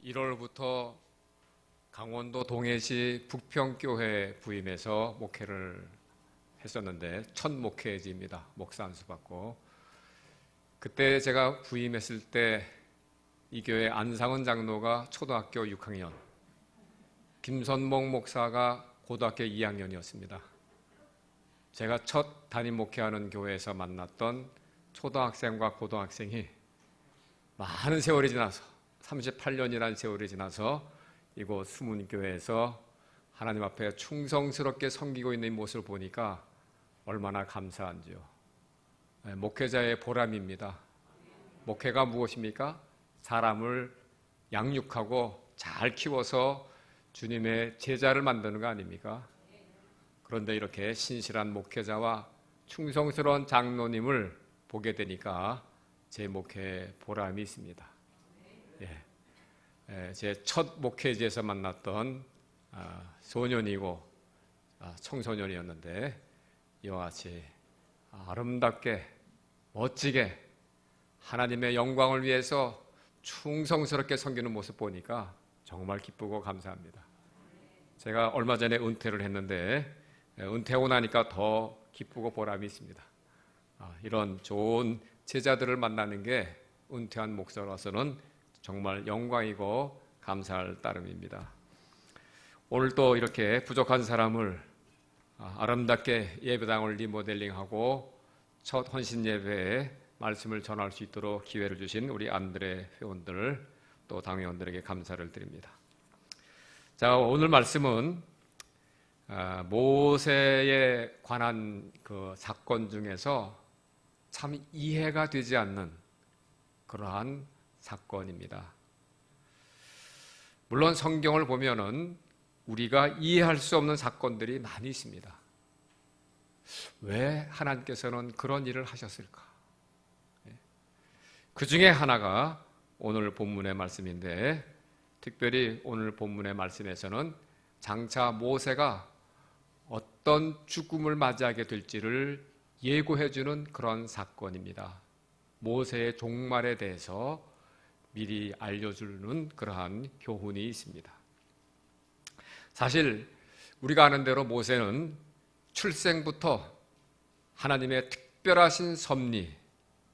1월부터 강원도 동해시 북평교회 부임해서 목회를 했었는데 첫 목회지입니다. 목사 안수 받고. 그때 제가 부임했을 때 이 교회 안상은 장로가 초등학교 6학년, 김선목 목사가 고등학교 2학년이었습니다. 제가 첫 담임 목회하는 교회에서 만났던 초등학생과 고등학생이 많은 세월이 지나서 38년이라는 세월이 지나서 이곳 수문교회에서 하나님 앞에 충성스럽게 섬기고 있는 모습을 보니까 얼마나 감사한지요. 목회자의 보람입니다. 목회가 무엇입니까? 사람을 양육하고 잘 키워서 주님의 제자를 만드는 거 아닙니까? 그런데 이렇게 신실한 목회자와 충성스러운 장로님을 보게 되니까 제 목회에 보람이 있습니다. 제 첫 목회지에서 만났던 소년이고 청소년이었는데 이와 같이 아름답게 멋지게 하나님의 영광을 위해서 충성스럽게 섬기는 모습 보니까 정말 기쁘고 감사합니다. 제가 얼마 전에 은퇴를 했는데 은퇴하고 나니까 더 기쁘고 보람이 있습니다. 이런 좋은 제자들을 만나는 게 은퇴한 목사로서는 정말 영광이고 감사할 따름입니다. 오늘 또 이렇게 부족한 사람을 아름답게 예배당을 리모델링하고 첫 헌신 예배에 말씀을 전할 수 있도록 기회를 주신 우리 안드레 회원들 또 당회원들에게 감사를 드립니다. 자, 오늘 말씀은 모세에 관한 그 사건 중에서 참 이해가 되지 않는 그러한 사건입니다. 물론 성경을 보면은 우리가 이해할 수 없는 사건들이 많이 있습니다. 왜 하나님께서는 그런 일을 하셨을까? 그 중에 하나가 오늘 본문의 말씀인데, 특별히 오늘 본문의 말씀에서는 장차 모세가 어떤 죽음을 맞이하게 될지를 예고해주는 그런 사건입니다. 모세의 종말에 대해서 미리 알려주는 그러한 교훈이 있습니다. 사실 우리가 아는 대로 모세는 출생부터 하나님의 특별하신 섭리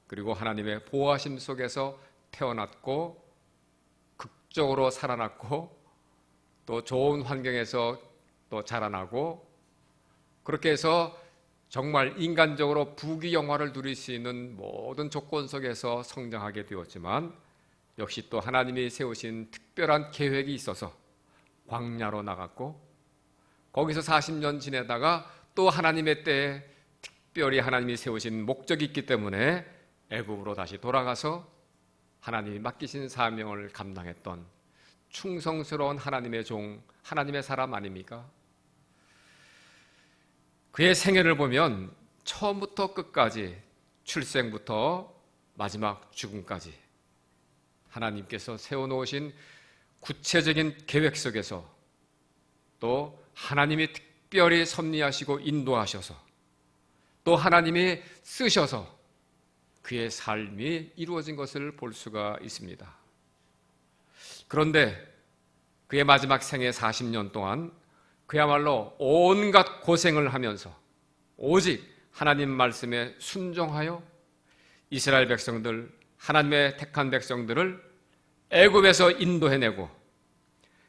그리고 하나님의 보호하심 속에서 태어났고 극적으로 살아났고 또 좋은 환경에서 또 자라나고 그렇게 해서 정말 인간적으로 부귀영화를 누릴 수 있는 모든 조건 속에서 성장하게 되었지만 역시 또 하나님이 세우신 특별한 계획이 있어서 광야로 나갔고 거기서 40년 지내다가 또 하나님의 때에 특별히 하나님이 세우신 목적이 있기 때문에 애굽으로 다시 돌아가서 하나님이 맡기신 사명을 감당했던 충성스러운 하나님의 종, 하나님의 사람 아닙니까? 그의 생애를 보면 처음부터 끝까지 출생부터 마지막 죽음까지 하나님께서 세워놓으신 구체적인 계획 속에서 또 하나님이 특별히 섭리하시고 인도하셔서 또 하나님이 쓰셔서 그의 삶이 이루어진 것을 볼 수가 있습니다. 그런데 그의 마지막 생애 40년 동안 그야말로 온갖 고생을 하면서 오직 하나님 말씀에 순종하여 이스라엘 백성들, 하나님의 택한 백성들을 애굽에서 인도해내고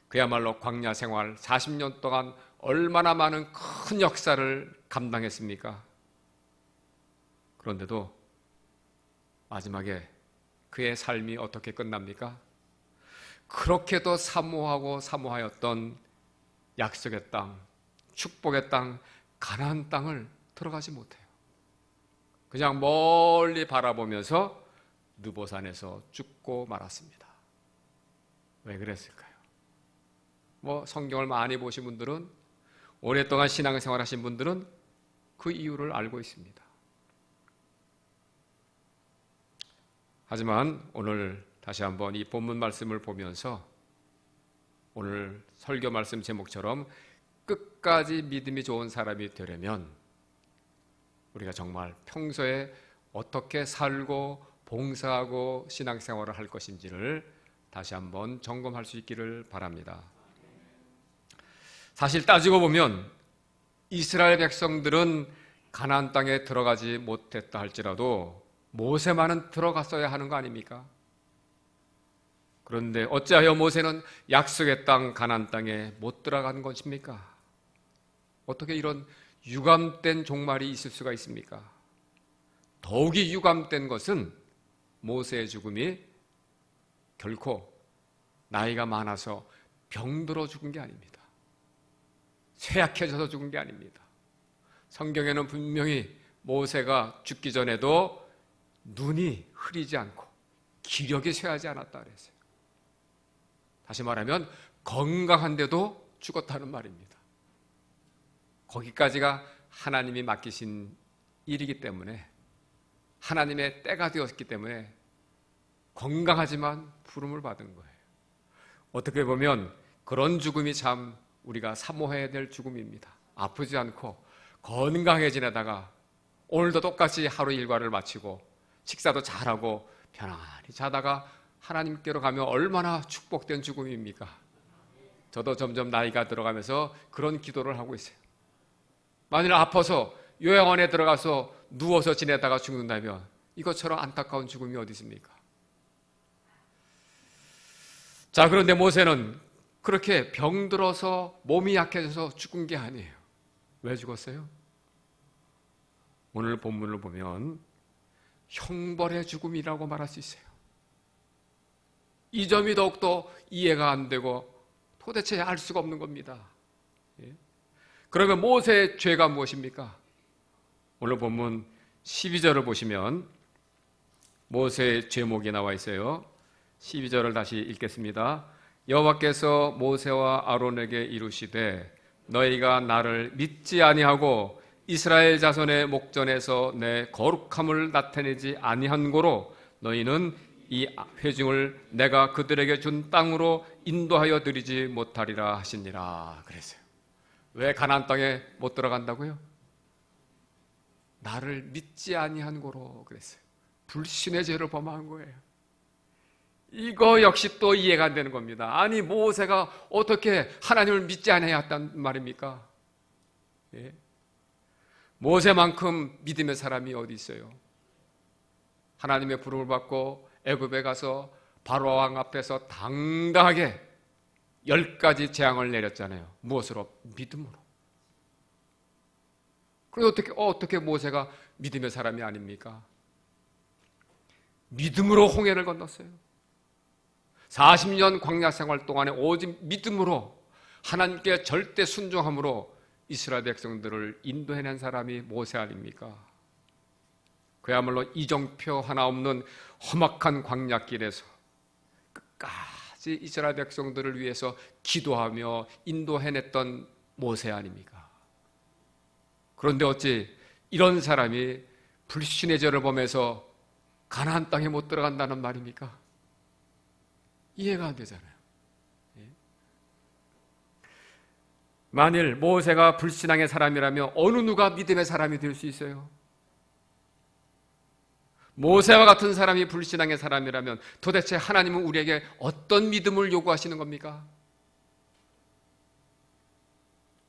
그야말로 광야 생활 40년 동안 얼마나 많은 큰 역사를 감당했습니까? 그런데도 마지막에 그의 삶이 어떻게 끝납니까? 그렇게도 사모하고 사모하였던 약속의 땅, 축복의 땅, 가나안 땅을 들어가지 못해요. 그냥 멀리 바라보면서 느보산에서 죽고 말았습니다. 왜 그랬을까요? 성경을 많이 보신 분들은, 오랫동안 신앙생활 하신 분들은 그 이유를 알고 있습니다. 하지만 오늘 다시 한번 이 본문 말씀을 보면서 오늘 설교 말씀 제목처럼 끝까지 믿음이 좋은 사람이 되려면 우리가 정말 평소에 어떻게 살고 봉사하고 신앙생활을 할 것인지를 다시 한번 점검할 수 있기를 바랍니다. 사실 따지고 보면 이스라엘 백성들은 가나안 땅에 들어가지 못했다 할지라도 모세만은 들어갔어야 하는 거 아닙니까? 그런데 어찌하여 모세는 약속의 땅 가나안 땅에 못 들어간 것입니까? 어떻게 이런 유감된 종말이 있을 수가 있습니까? 더욱이 유감된 것은 모세의 죽음이 결코 나이가 많아서 병들어 죽은 게 아닙니다. 쇠약해져서 죽은 게 아닙니다. 성경에는 분명히 모세가 죽기 전에도 눈이 흐리지 않고 기력이 쇠하지 않았다 그랬어요. 다시 말하면 건강한데도 죽었다는 말입니다. 거기까지가 하나님이 맡기신 일이기 때문에, 하나님의 때가 되었기 때문에 건강하지만 부름을 받은 거예요. 어떻게 보면 그런 죽음이 참 우리가 사모해야 될 죽음입니다. 아프지 않고 건강해 지내다가 오늘도 똑같이 하루 일과를 마치고 식사도 잘하고 편안히 자다가 하나님께로 가면 얼마나 축복된 죽음입니까? 저도 점점 나이가 들어가면서 그런 기도를 하고 있어요. 만일 아파서 요양원에 들어가서 누워서 지내다가 죽는다면 이것처럼 안타까운 죽음이 어디 있습니까? 자, 그런데 모세는 그렇게 병들어서 몸이 약해져서 죽은 게 아니에요. 왜 죽었어요? 오늘 본문을 보면 형벌의 죽음이라고 말할 수 있어요. 이 점이 더욱더 이해가 안 되고 도대체 알 수가 없는 겁니다. 그러면 모세의 죄가 무엇입니까? 오늘 본문 12절을 보시면 모세의 죄목이 나와 있어요. 12절을 다시 읽겠습니다. 여호와께서 모세와 아론에게 이르시되 너희가 나를 믿지 아니하고 이스라엘 자손의 목전에서 내 거룩함을 나타내지 아니한 고로 너희는 이 회중을 내가 그들에게 준 땅으로 인도하여 드리지 못하리라 하시니라 그랬어요. 왜 가나안 땅에 못 들어간다고요? 나를 믿지 아니한 고로 그랬어요. 불신의 죄를 범한 거예요. 이거 역시 또 이해가 안 되는 겁니다. 아니 모세가 어떻게 하나님을 믿지 아니했단 말입니까? 예? 모세만큼 믿음의 사람이 어디 있어요? 하나님의 부름을 받고 애굽에 가서 바로 왕 앞에서 당당하게 10가지 재앙을 내렸잖아요. 무엇으로? 믿음으로. 그래서 어떻게 모세가 믿음의 사람이 아닙니까? 믿음으로 홍해를 건넜어요. 40년 광야 생활 동안에 오직 믿음으로 하나님께 절대 순종함으로 이스라엘 백성들을 인도해낸 사람이 모세 아닙니까? 그야말로 이정표 하나 없는 험악한 광야길에서 끝까지 이스라엘 백성들을 위해서 기도하며 인도해냈던 모세 아닙니까? 그런데 어찌 이런 사람이 불신의 죄를 범해서 가나안 땅에 못 들어간다는 말입니까? 이해가 안 되잖아요. 만일 모세가 불신앙의 사람이라면 어느 누가 믿음의 사람이 될 수 있어요? 모세와 같은 사람이 불신앙의 사람이라면 도대체 하나님은 우리에게 어떤 믿음을 요구하시는 겁니까?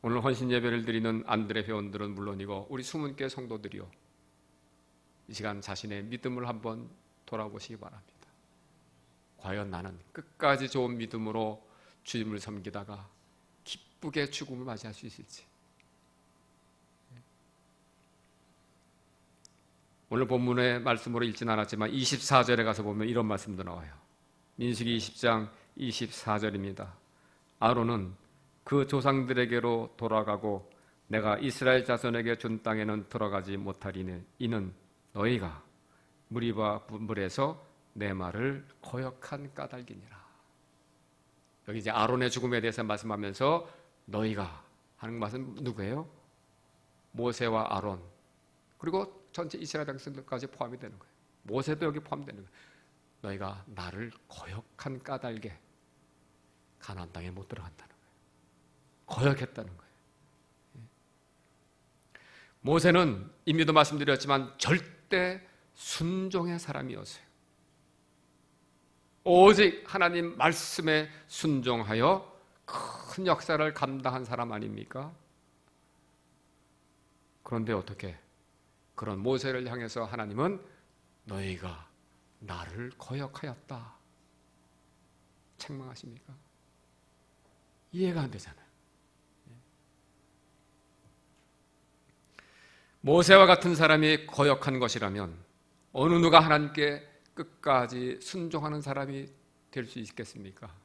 오늘 헌신 예배를 드리는 안드레 회원들은 물론이고 우리 수문교회 성도들이요, 이 시간 자신의 믿음을 한번 돌아보시기 바랍니다. 과연 나는 끝까지 좋은 믿음으로 주님을 섬기다가 기쁘게 죽음을 맞이할 수 있을지. 오늘 본문의 말씀으로 읽지는 않았지만 24절에 가서 보면 이런 말씀도 나와요. 민수기 20장 24절입니다. 아론은 그 조상들에게로 돌아가고 내가 이스라엘 자손에게 준 땅에는 들어가지 못하리니 이는 너희가 무리바 물에서 내 말을 거역한 까닭이니라. 여기 이제 아론의 죽음에 대해서 말씀하면서 너희가 하는 말은 누구예요? 모세와 아론, 그리고 전체 이스라엘 백성들까지 포함이 되는 거예요. 모세도 여기 포함되는 거예요. 너희가 나를 거역한 까닭에 가나안 땅에 못 들어간다는 거예요. 거역했다는 거예요. 모세는 이미도 말씀드렸지만 절대 순종의 사람이었어요. 오직 하나님 말씀에 순종하여 큰 역사를 감당한 사람 아닙니까? 그런데 어떻게 그런 모세를 향해서 하나님은 너희가 나를 거역하였다 책망하십니까? 이해가 안 되잖아요. 모세와 같은 사람이 거역한 것이라면 어느 누가 하나님께 끝까지 순종하는 사람이 될 수 있겠습니까?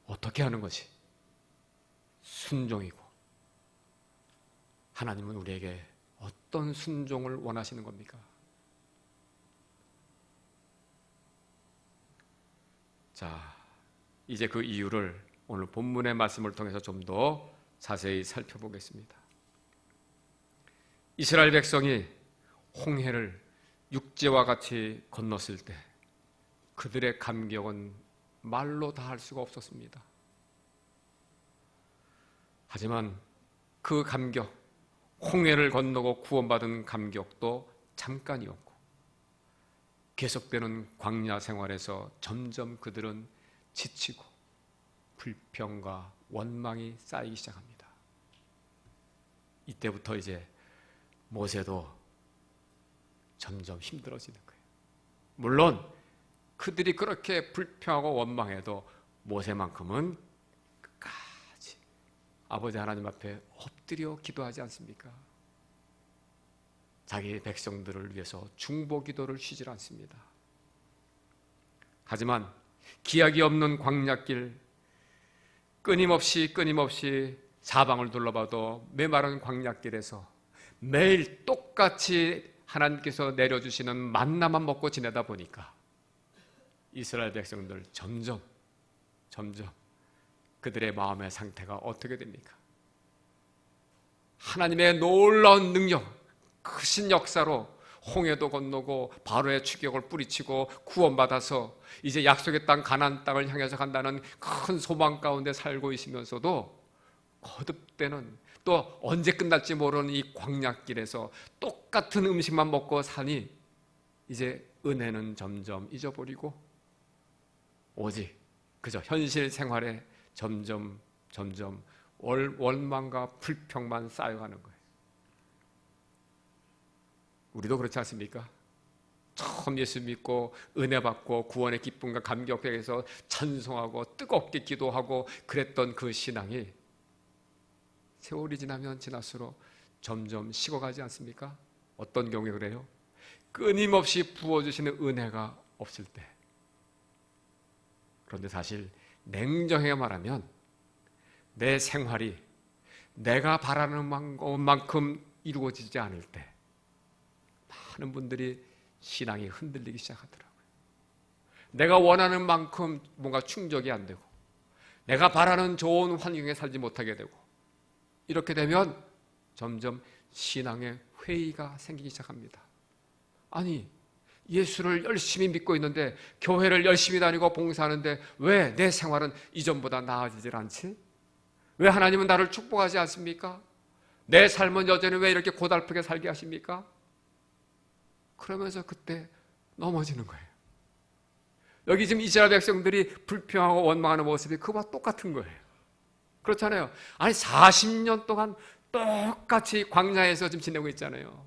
어떻게 하는 것이 순종이고 하나님은 우리에게 어떤 순종을 원하시는 겁니까? 자, 이제 그 이유를 오늘 본문의 말씀을 통해서 좀 더 자세히 살펴보겠습니다. 이스라엘 백성이 홍해를 육지와 같이 건넜을 때 그들의 감격은 말로 다 할 수가 없었습니다. 하지만 그 감격, 홍해를 건너고 구원받은 감격도 잠깐이었고 계속되는 광야 생활에서 점점 그들은 지치고 불평과 원망이 쌓이기 시작합니다. 이때부터 이제 모세도 점점 힘들어지는 거예요. 물론 그들이 그렇게 불평하고 원망해도 모세만큼은 끝까지 아버지 하나님 앞에 엎드려 기도하지 않습니까? 자기 백성들을 위해서 중보 기도를 쉬질 않습니다. 하지만 기약이 없는 광야길 끊임없이 사방을 둘러봐도 메마른 광야길에서 매일 똑같이 하나님께서 내려주시는 만나만 먹고 지내다 보니까 이스라엘 백성들 점점 그들의 마음의 상태가 어떻게 됩니까? 하나님의 놀라운 능력, 크신 역사로 홍해도 건너고 바로의 추격을 뿌리치고 구원받아서 이제 약속의 땅 가나안 땅을 향해서 간다는 큰 소망 가운데 살고 있으면서도 거듭되는 또 언제 끝날지 모르는 이 광야길에서 똑같은 음식만 먹고 사니 이제 은혜는 점점 잊어버리고 오직 그저 현실 생활에 점점 원망과 불평만 쌓여가는 거예요. 우리도 그렇지 않습니까? 처음 예수 믿고 은혜 받고 구원의 기쁨과 감격 속에서 찬송하고 뜨겁게 기도하고 그랬던 그 신앙이 세월이 지나면 지날수록 점점 식어가지 않습니까? 어떤 경우에 그래요? 끊임없이 부어주시는 은혜가 없을 때. 그런데 사실 냉정하게 말하면 내 생활이 내가 바라는 만큼 이루어지지 않을 때 많은 분들이 신앙이 흔들리기 시작하더라고요. 내가 원하는 만큼 뭔가 충족이 안 되고 내가 바라는 좋은 환경에 살지 못하게 되고 이렇게 되면 점점 신앙의 회의가 생기기 시작합니다. 아니, 예수를 열심히 믿고 있는데 교회를 열심히 다니고 봉사하는데 왜 내 생활은 이전보다 나아지질 않지? 왜 하나님은 나를 축복하지 않습니까? 내 삶은 여전히 왜 이렇게 고달프게 살게 하십니까? 그러면서 그때 넘어지는 거예요. 여기 지금 이스라엘 백성들이 불평하고 원망하는 모습이 그와 똑같은 거예요. 그렇잖아요. 아니 40년 동안 똑같이 광야에서 지금 지내고 있잖아요.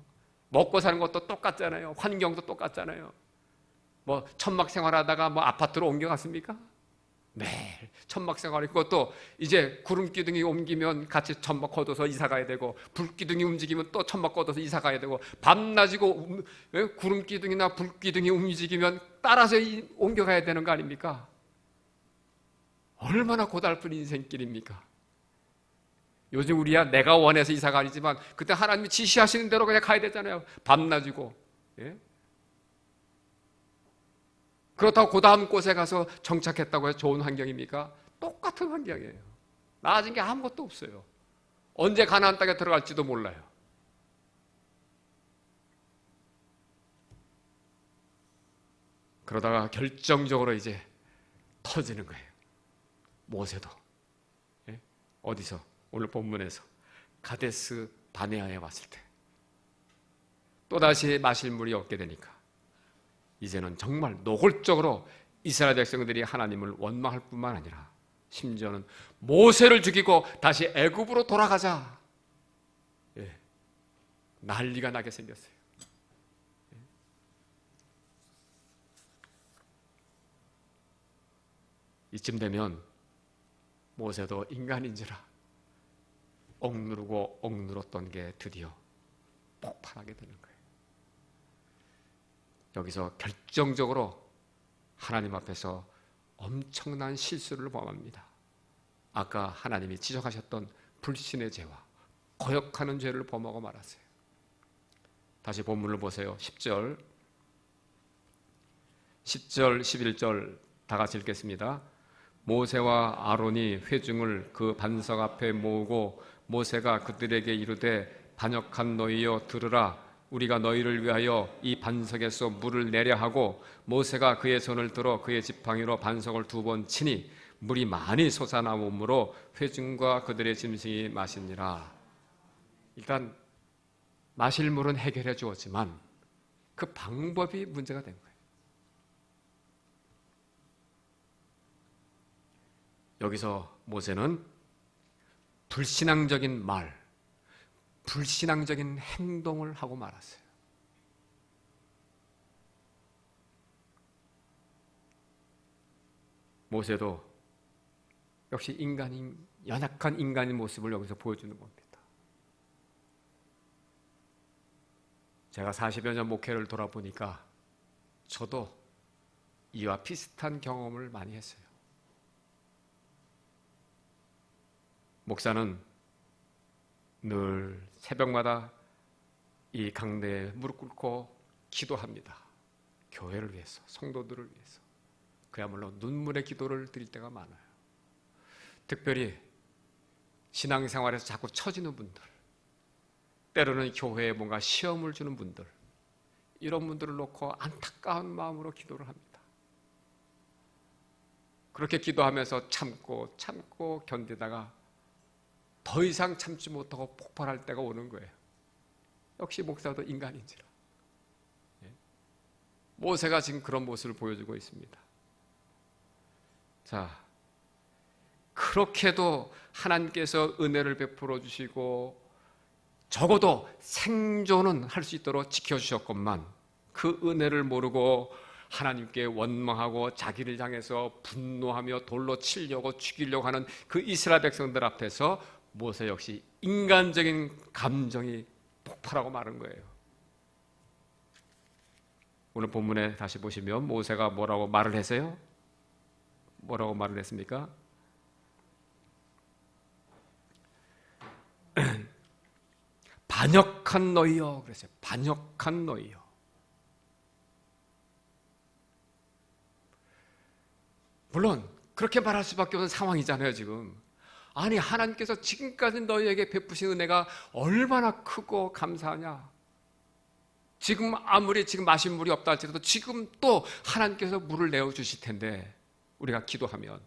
먹고 사는 것도 똑같잖아요. 환경도 똑같잖아요. 뭐 천막 생활하다가 뭐 아파트로 옮겨갔습니까? 매일 천막 생활, 그것도 이제 구름 기둥이 옮기면 같이 천막 걷어서 이사 가야 되고 불 기둥이 움직이면 또 천막 걷어서 이사 가야 되고 밤낮이고 구름 기둥이나 불 기둥이 움직이면 따라서 옮겨가야 되는 거 아닙니까? 얼마나 고달픈 인생길입니까? 요즘 우리야 내가 원해서 이사가 아니지만 그때 하나님이 지시하시는 대로 그냥 가야 되잖아요. 밤낮이고. 예? 그렇다고 그 다음 곳에 가서 정착했다고 해서 좋은 환경입니까? 똑같은 환경이에요. 나아진 게 아무것도 없어요. 언제 가나안 땅에 들어갈지도 몰라요. 그러다가 결정적으로 이제 터지는 거예요. 모세도. 예? 어디서? 오늘 본문에서 가데스 바네아에 왔을 때 또다시 마실 물이 없게 되니까 이제는 정말 노골적으로 이스라엘 백성들이 하나님을 원망할 뿐만 아니라 심지어는 모세를 죽이고 다시 애굽으로 돌아가자, 난리가 나게 생겼어요. 이쯤 되면 모세도 인간인지라 억누르고 억누렀던 게 드디어 폭발하게 되는 거예요. 여기서 결정적으로 하나님 앞에서 엄청난 실수를 범합니다. 아까 하나님이 지적하셨던 불신의 죄와 거역하는 죄를 범하고 말았어요. 다시 본문을 보세요. 10절, 11절 다 같이 읽겠습니다. 모세와 아론이 회중을 그 반석 앞에 모으고 모세가 그들에게 이르되 반역한 너희여 들으라. 우리가 너희를 위하여 이 반석에서 물을 내려 하고 모세가 그의 손을 들어 그의 지팡이로 반석을 2번 치니 물이 많이 솟아나오므로 회중과 그들의 짐승이 마시니라. 일단 마실 물은 해결해 주었지만 그 방법이 문제가 된 거예요. 여기서 모세는 불신앙적인 말, 불신앙적인 행동을 하고 말았어요. 모세도 역시 연약한 인간의 모습을 여기서 보여주는 겁니다. 제가 40여 년 목회를 돌아보니까 저도 이와 비슷한 경험을 많이 했어요. 목사는 늘 새벽마다 이 강대에 무릎 꿇고 기도합니다. 교회를 위해서, 성도들을 위해서. 그야말로 눈물의 기도를 드릴 때가 많아요. 특별히 신앙생활에서 자꾸 처지는 분들, 때로는 교회에 뭔가 시험을 주는 분들, 이런 분들을 놓고 안타까운 마음으로 기도를 합니다. 그렇게 기도하면서 참고 견디다가 더 이상 참지 못하고 폭발할 때가 오는 거예요. 역시 목사도 인간인지라. 모세가 지금 그런 모습을 보여주고 있습니다. 자, 그렇게도 하나님께서 은혜를 베풀어 주시고 적어도 생존은 할 수 있도록 지켜주셨건만 그 은혜를 모르고 하나님께 원망하고 자기를 향해서 분노하며 돌로 치려고 죽이려고 하는 그 이스라엘 백성들 앞에서 모세 역시 인간적인 감정이 폭발하고 마는 거예요. 오늘 본문에 다시 보시면 모세가 뭐라고 말을 했어요? 뭐라고 말을 했습니까? 반역한 너희여 그랬어요. 반역한 너희여. 물론 그렇게 말할 수밖에 없는 상황이잖아요. 지금 아니 하나님께서 지금까지 너희에게 베푸신 은혜가 얼마나 크고 감사하냐. 지금 아무리 지금 마실 물이 없다 할지라도 지금 또 하나님께서 물을 내어주실 텐데 우리가 기도하면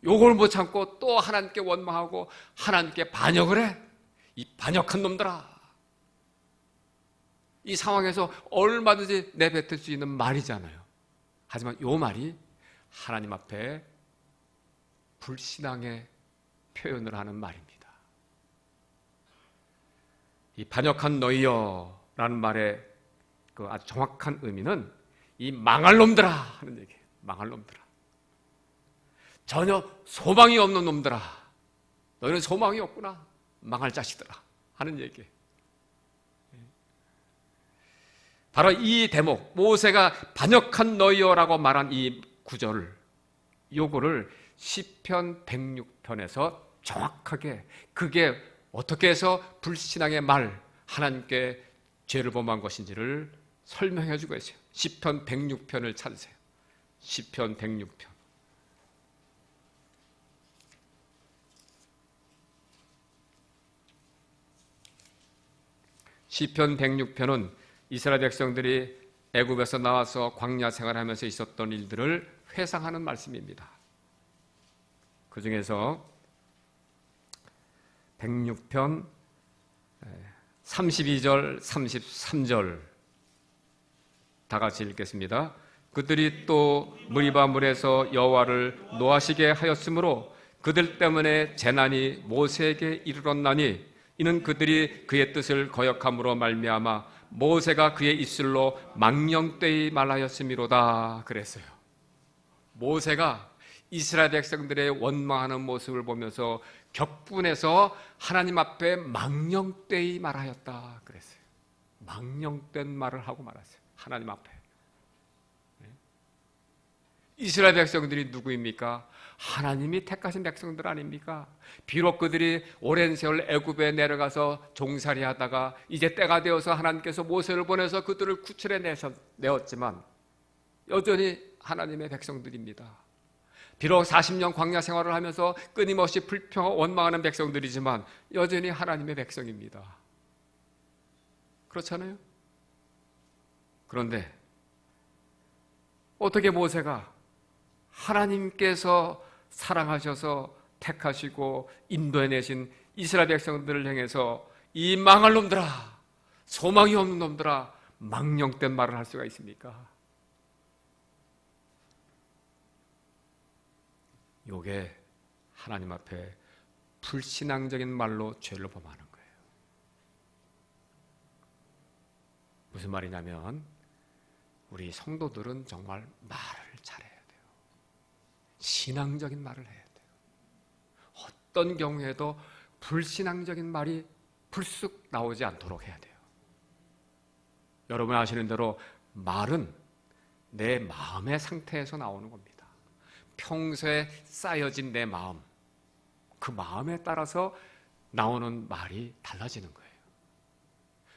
요걸 못 참고 또 하나님께 원망하고 하나님께 반역을 해? 이 반역한 놈들아. 이 상황에서 얼마든지 내뱉을 수 있는 말이잖아요. 하지만 요 말이 하나님 앞에 불신앙의 표현을 하는 말입니다. 이 반역한 너희여 라는 말의 그 아주 정확한 의미는 이 망할 놈들아 하는 얘기예요. 망할 놈들아. 전혀 소망이 없는 놈들아. 너희는 소망이 없구나. 망할 자식들아 하는 얘기예요. 바로 이 대목, 모세가 반역한 너희여라고 말한 이 구절을, 요거를 시편 106편에서 정확하게 그게 어떻게 해서 불신앙의 말, 하나님께 죄를 범한 것인지를 설명해 주고 있어요. 시편 106편을 찾으세요. 시편 106편. 시편 106편은 이스라엘 백성들이 애굽에서 나와서 광야 생활하면서 있었던 일들을 회상하는 말씀입니다. 그 중에서 106편 32절, 33절 다 같이 읽겠습니다. 그들이 또 무리바물에서 여호와를 노하시게 하였으므로 그들 때문에 재난이 모세에게 이르렀나니 이는 그들이 그의 뜻을 거역함으로 말미암아 모세가 그의 입술로 망령되이 말하였음이로다 그랬어요. 모세가 이스라엘 백성들의 원망하는 모습을 보면서 격분해서 하나님 앞에 망령되이 말하였다 그랬어요. 망령된 말을 하고 말았어요. 하나님 앞에. 이스라엘 백성들이 누구입니까? 하나님이 택하신 백성들 아닙니까? 비록 그들이 오랜 세월 애굽에 내려가서 종살이 하다가 이제 때가 되어서 하나님께서 모세를 보내서 그들을 구출해 내었지만 여전히 하나님의 백성들입니다. 비록 40년 광야 생활을 하면서 끊임없이 불평하고 원망하는 백성들이지만 여전히 하나님의 백성입니다. 그렇잖아요? 그런데 어떻게 모세가 하나님께서 사랑하셔서 택하시고 인도해내신 이스라엘 백성들을 향해서 이 망할 놈들아, 소망이 없는 놈들아, 망령된 말을 할 수가 있습니까? 요게 하나님 앞에 불신앙적인 말로 죄를 범하는 거예요. 무슨 말이냐면 우리 성도들은 정말 말을 잘해야 돼요. 신앙적인 말을 해야 돼요. 어떤 경우에도 불신앙적인 말이 불쑥 나오지 않도록 해야 돼요. 여러분 아시는 대로 말은 내 마음의 상태에서 나오는 겁니다. 평소에 쌓여진 내 마음, 그 마음에 따라서 나오는 말이 달라지는 거예요.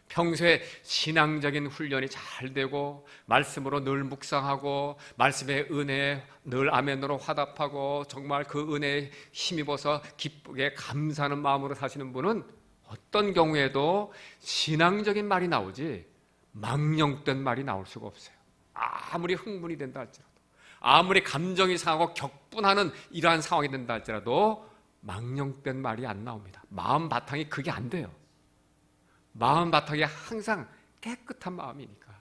평소에 신앙적인 훈련이 잘 되고 말씀으로 늘 묵상하고 말씀의 은혜에 늘 아멘으로 화답하고 정말 그 은혜에 힘입어서 기쁘게 감사하는 마음으로 사시는 분은 어떤 경우에도 신앙적인 말이 나오지 망령된 말이 나올 수가 없어요. 아무리 흥분이 된다 할지라도, 아무리 감정이 상하고 격분하는 이러한 상황이 된다 할지라도 망령된 말이 안 나옵니다. 마음 바탕이 그게 안 돼요. 마음 바탕이 항상 깨끗한 마음이니까.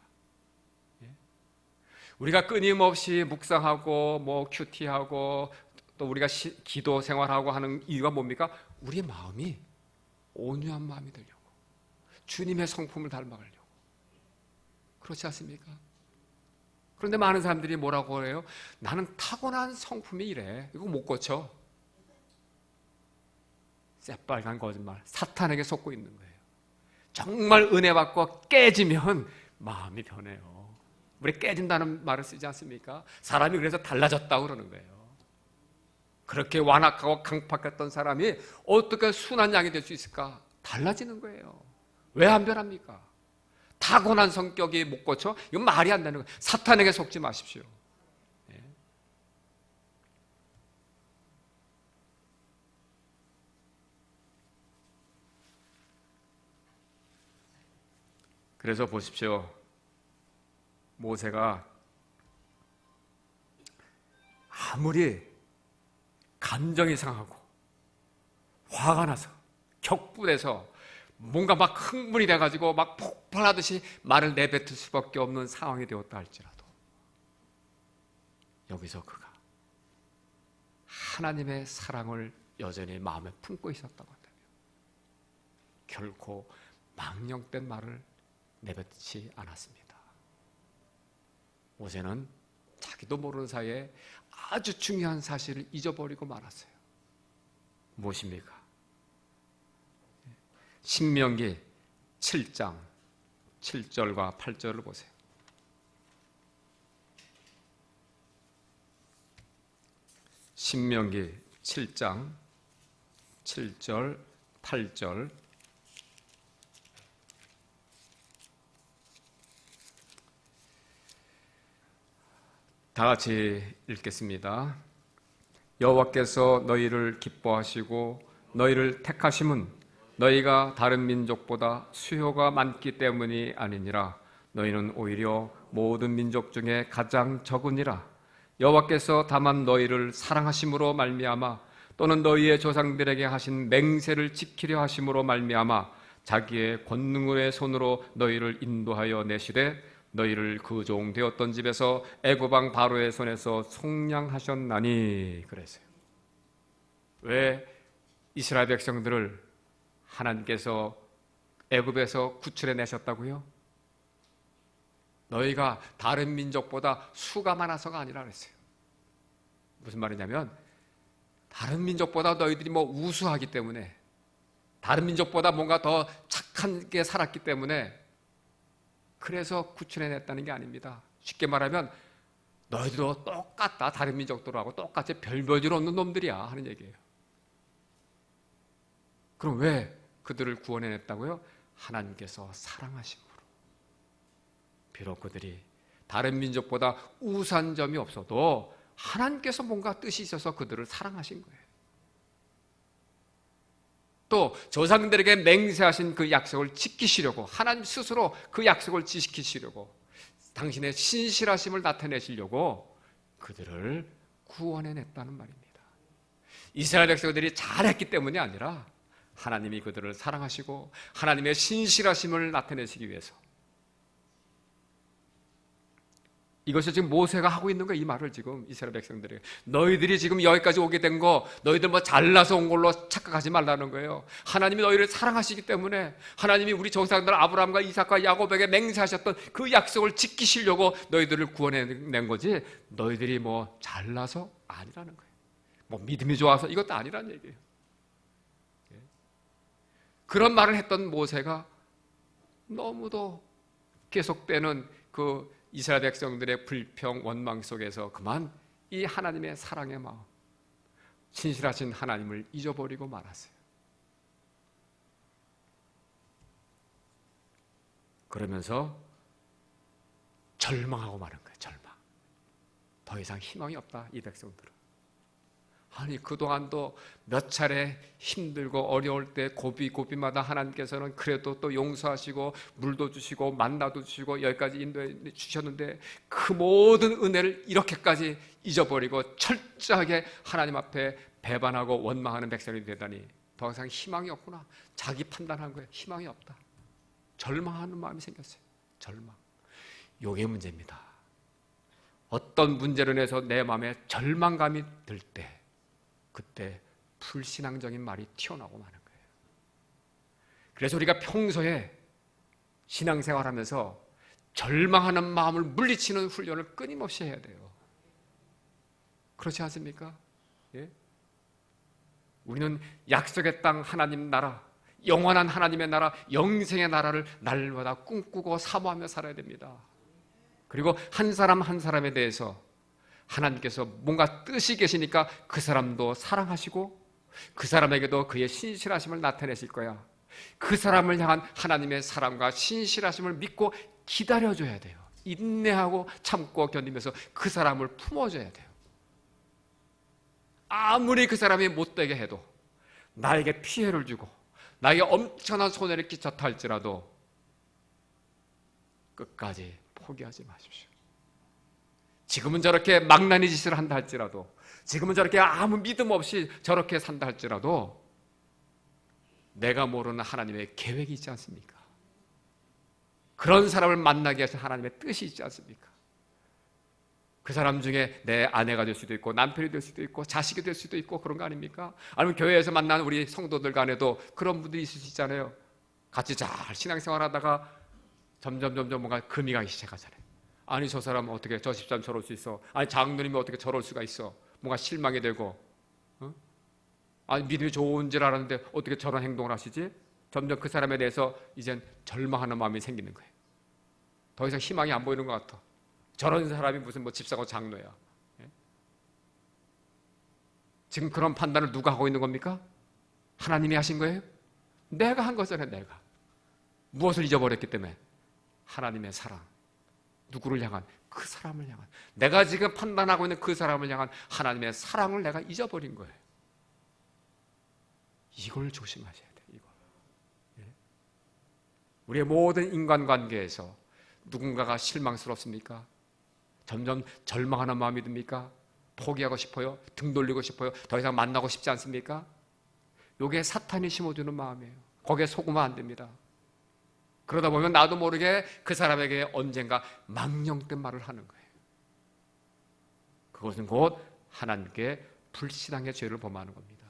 우리가 끊임없이 묵상하고 큐티하고 또 우리가 기도 생활하고 하는 이유가 뭡니까? 우리 마음이 온유한 마음이 되려고, 주님의 성품을 닮아가려고. 그렇지 않습니까? 그런데 많은 사람들이 뭐라고 해요? 나는 타고난 성품이 이래. 이거 못 고쳐. 새빨간 거짓말, 사탄에게 속고 있는 거예요. 정말 은혜 받고 깨지면 마음이 변해요. 우리 깨진다는 말을 쓰지 않습니까? 사람이 그래서 달라졌다고 그러는 거예요. 그렇게 완악하고 강팍했던 사람이 어떻게 순한 양이 될 수 있을까? 달라지는 거예요. 왜 안 변합니까? 타고난 성격이 못 고쳐? 이건 말이 안 되는 거예요. 사탄에게 속지 마십시오. 그래서 보십시오. 모세가 아무리 감정이 상하고 화가 나서 격분해서 뭔가 막 흥분이 돼가지고 막 폭발하듯이 말을 내뱉을 수밖에 없는 상황이 되었다 할지라도 여기서 그가 하나님의 사랑을 여전히 마음에 품고 있었다고 한다면 결코 망령된 말을 내뱉지 않았습니다. 모세는 자기도 모르는 사이에 아주 중요한 사실을 잊어버리고 말았어요. 무엇입니까? 신명기 7장 7절과 8절을 보세요. 신명기 7장 7절 8절 다 같이 읽겠습니다. 여호와께서 너희를 기뻐하시고 너희를 택하심은 너희가 다른 민족보다 수요가 많기 때문이 아니니라. 너희는 오히려 모든 민족 중에 가장 적으니라. 여호와께서 다만 너희를 사랑하심으로 말미암아 또는 너희의 조상들에게 하신 맹세를 지키려 하심으로 말미암아 자기의 권능의 손으로 너희를 인도하여 내시되 너희를 그 종 되었던 집에서 애굽 왕 바로의 손에서 속량하셨나니 그랬어요. 왜 이스라엘 백성들을 하나님께서 애굽에서 구출해 내셨다고요? 너희가 다른 민족보다 수가 많아서가 아니라 그랬어요. 무슨 말이냐면 다른 민족보다 너희들이 우수하기 때문에, 다른 민족보다 뭔가 더 착하게 살았기 때문에 그래서 구출해냈다는 게 아닙니다. 쉽게 말하면 너희들도 똑같다, 다른 민족들하고 똑같이 별볼일 없는 놈들이야 하는 얘기예요. 그럼 왜 그들을 구원해냈다고요? 하나님께서 사랑하심으로. 비록 그들이 다른 민족보다 우수한 점이 없어도 하나님께서 뭔가 뜻이 있어서 그들을 사랑하신 거예요. 또 조상들에게 맹세하신 그 약속을 지키시려고, 하나님 스스로 그 약속을 지키시려고, 당신의 신실하심을 나타내시려고 그들을 구원해냈다는 말입니다. 이스라엘 백성들이 잘했기 때문이 아니라 하나님이 그들을 사랑하시고 하나님의 신실하심을 나타내시기 위해서. 이것이 지금 모세가 하고 있는 거예요. 이 말을 지금 이스라엘 백성들에게. 너희들이 지금 여기까지 오게 된 거 너희들 잘나서 온 걸로 착각하지 말라는 거예요. 하나님이 너희를 사랑하시기 때문에, 하나님이 우리 조상들 아브라함과 이삭과 야곱에게 맹세하셨던 그 약속을 지키시려고 너희들을 구원해낸 거지, 너희들이 잘나서 아니라는 거예요. 믿음이 좋아서 이것도 아니라는 얘기예요. 그런 말을 했던 모세가 너무도 계속되는 그 이스라엘 백성들의 불평, 원망 속에서 그만 이 하나님의 사랑의 마음, 신실하신 하나님을 잊어버리고 말았어요. 그러면서 절망하고 마는 거예요. 절망. 더 이상 희망이 없다, 이 백성들은. 아니, 그동안도 몇 차례 힘들고 어려울 때 고비고비마다 하나님께서는 그래도 또 용서하시고 물도 주시고 만나도 주시고 여기까지 인도해 주셨는데, 그 모든 은혜를 이렇게까지 잊어버리고 철저하게 하나님 앞에 배반하고 원망하는 백성이 되다니 더 이상 희망이 없구나. 자기 판단한 거예요. 희망이 없다. 절망하는 마음이 생겼어요. 절망. 요게 문제입니다. 어떤 문제로 인해서 내 마음에 절망감이 들 때, 그때 불신앙적인 말이 튀어나오고 마는 거예요. 그래서 우리가 평소에 신앙생활하면서 절망하는 마음을 물리치는 훈련을 끊임없이 해야 돼요. 그렇지 않습니까? 예? 우리는 약속의 땅 하나님 나라, 영원한 하나님의 나라, 영생의 나라를 날마다 꿈꾸고 사모하며 살아야 됩니다. 그리고 한 사람 한 사람에 대해서 하나님께서 뭔가 뜻이 계시니까 그 사람도 사랑하시고 그 사람에게도 그의 신실하심을 나타내실 거야. 그 사람을 향한 하나님의 사랑과 신실하심을 믿고 기다려줘야 돼요. 인내하고 참고 견디면서 그 사람을 품어줘야 돼요. 아무리 그 사람이 못되게 해도, 나에게 피해를 주고 나에게 엄청난 손해를 끼쳤다 할지라도 끝까지 포기하지 마십시오. 지금은 저렇게 망나니 짓을 한다 할지라도, 지금은 저렇게 아무 믿음 없이 저렇게 산다 할지라도 내가 모르는 하나님의 계획이 있지 않습니까? 그런 사람을 만나게 하신 하나님의 뜻이 있지 않습니까? 그 사람 중에 내 아내가 될 수도 있고 남편이 될 수도 있고 자식이 될 수도 있고 그런 거 아닙니까? 아니면 교회에서 만나는 우리 성도들 간에도 그런 분들이 있을 수 있잖아요. 같이 잘 신앙생활하다가 점점 뭔가 금이 가기 시작하잖아요. 아니, 저 사람은 어떻게 저 집사람 저럴 수 있어? 아니, 장로님이 어떻게 저럴 수가 있어? 뭔가 실망이 되고, 아니, 믿음이 좋은 줄 알았는데 어떻게 저런 행동을 하시지? 점점 그 사람에 대해서 이젠 절망하는 마음이 생기는 거예요. 더 이상 희망이 안 보이는 것 같아. 저런 사람이 무슨 집사고 장로야. 지금 그런 판단을 누가 하고 있는 겁니까? 하나님이 하신 거예요? 내가 한 거잖아요. 내가 무엇을 잊어버렸기 때문에? 하나님의 사랑. 누구를 향한? 그 사람을 향한. 내가 지금 판단하고 있는 그 사람을 향한 하나님의 사랑을 내가 잊어버린 거예요. 이걸 조심하셔야 돼요. 이거. 우리의 모든 인간관계에서 누군가가 실망스럽습니까? 점점 절망하는 마음이 듭니까? 포기하고 싶어요? 등 돌리고 싶어요? 더 이상 만나고 싶지 않습니까? 이게 사탄이 심어주는 마음이에요. 거기에 속으면 안 됩니다. 그러다 보면 나도 모르게 그 사람에게 언젠가 망령된 말을 하는 거예요. 그것은 곧 하나님께 불신앙의 죄를 범하는 겁니다.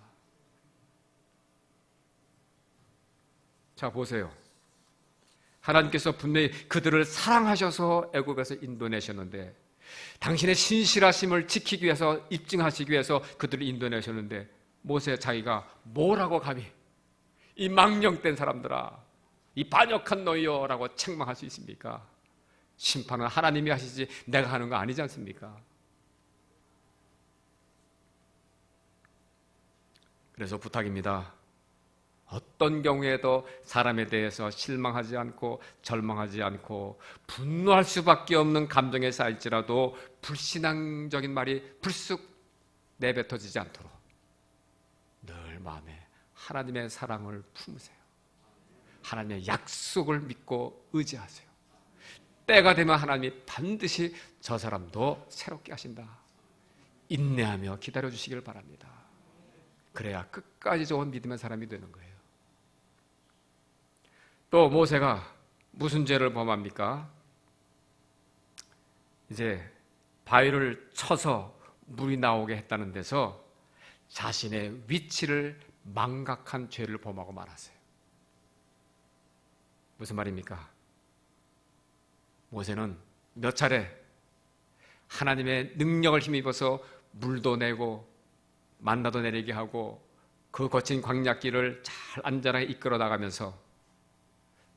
자, 보세요. 하나님께서 분명히 그들을 사랑하셔서 애굽에서 인도내셨는데, 당신의 신실하심을 지키기 위해서, 입증하시기 위해서 그들을 인도내셨는데, 모세 자기가 뭐라고 감히 이 망령된 사람들아, 이 반역한 너희여라고 책망할 수 있습니까? 심판은 하나님이 하시지 내가 하는 거 아니지 않습니까? 그래서 부탁입니다. 어떤 경우에도 사람에 대해서 실망하지 않고 절망하지 않고 분노할 수밖에 없는 감정에 쌓일지라도 불신앙적인 말이 불쑥 내뱉어지지 않도록 늘 마음에 하나님의 사랑을 품으세요. 하나님의 약속을 믿고 의지하세요. 때가 되면 하나님이 반드시 저 사람도 새롭게 하신다. 인내하며 기다려주시길 바랍니다. 그래야 끝까지 좋은 믿음의 사람이 되는 거예요. 또 모세가 무슨 죄를 범합니까? 이제 바위를 쳐서 물이 나오게 했다는 데서 자신의 위치를 망각한 죄를 범하고 말았어요. 무슨 말입니까? 모세는 몇 차례 하나님의 능력을 힘입어서 물도 내고 만나도 내리게 하고 그 거친 광야길을 잘 안전하게 이끌어 나가면서,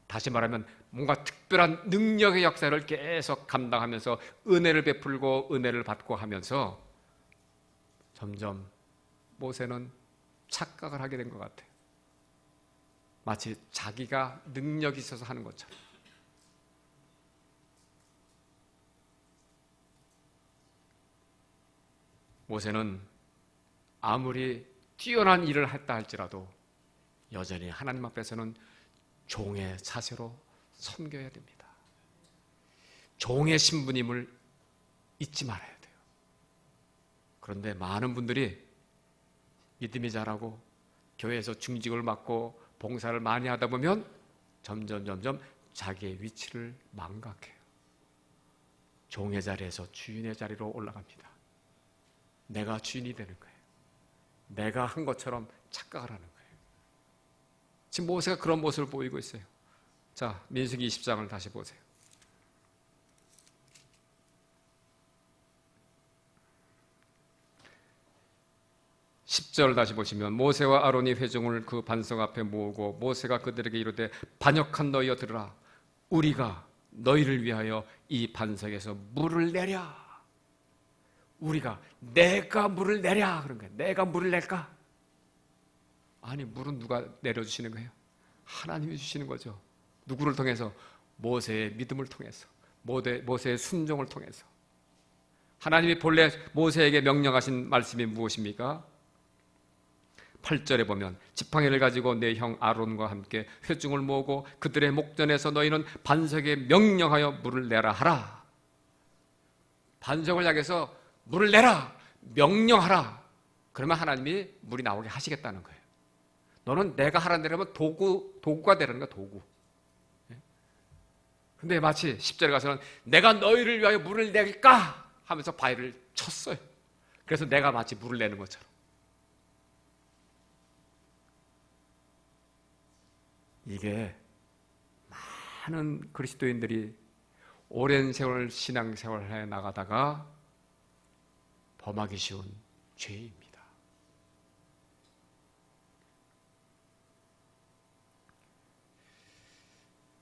다시 말하면 뭔가 특별한 능력의 역사를 계속 감당하면서 은혜를 베풀고 은혜를 받고 하면서 점점 모세는 착각을 하게 된 것 같아요. 마치 자기가 능력이 있어서 하는 것처럼. 모세는 아무리 뛰어난 일을 했다 할지라도 여전히 하나님 앞에서는 종의 자세로 섬겨야 됩니다. 종의 신분임을 잊지 말아야 돼요. 그런데 많은 분들이 믿음이 자라고 교회에서 중직을 맡고 봉사를 많이 하다 보면 점점 자기의 위치를 망각해요. 종의 자리에서 주인의 자리로 올라갑니다. 내가 주인이 되는 거예요. 내가 한 것처럼 착각을 하는 거예요. 지금 모세가 그런 모습을 보이고 있어요. 자, 민수기 20장을 다시 보세요. 10절 다시 보시면, 모세와 아론이 회중을 그 반석 앞에 모으고 모세가 그들에게 이르되 반역한 너희여 들으라. 우리가 너희를 위하여 이 반석에서 물을 내랴. 우리가 내가 물을 내랴 그런 거예요. 내가 물을 낼까? 아니, 물은 누가 내려주시는 거예요? 하나님이 주시는 거죠. 누구를 통해서? 모세의 믿음을 통해서, 모세의 순종을 통해서. 하나님이 본래 모세에게 명령하신 말씀이 무엇입니까? 8절에 보면, 지팡이를 가지고 내 형 아론과 함께 회중을 모으고 그들의 목전에서 너희는 반석에 명령하여 물을 내라 하라. 반석을 향해서 물을 내라, 명령하라. 그러면 하나님이 물이 나오게 하시겠다는 거예요. 너는 내가 하라는 대로 하면 도구가 되라는 거야, 도구. 근데 마치 10절에 가서는 내가 너희를 위하여 물을 낼까 하면서 바위를 쳤어요. 그래서 내가 마치 물을 내는 것처럼. 이게 많은 그리스도인들이 오랜 세월 신앙생활을 해 나가다가 범하기 쉬운 죄입니다.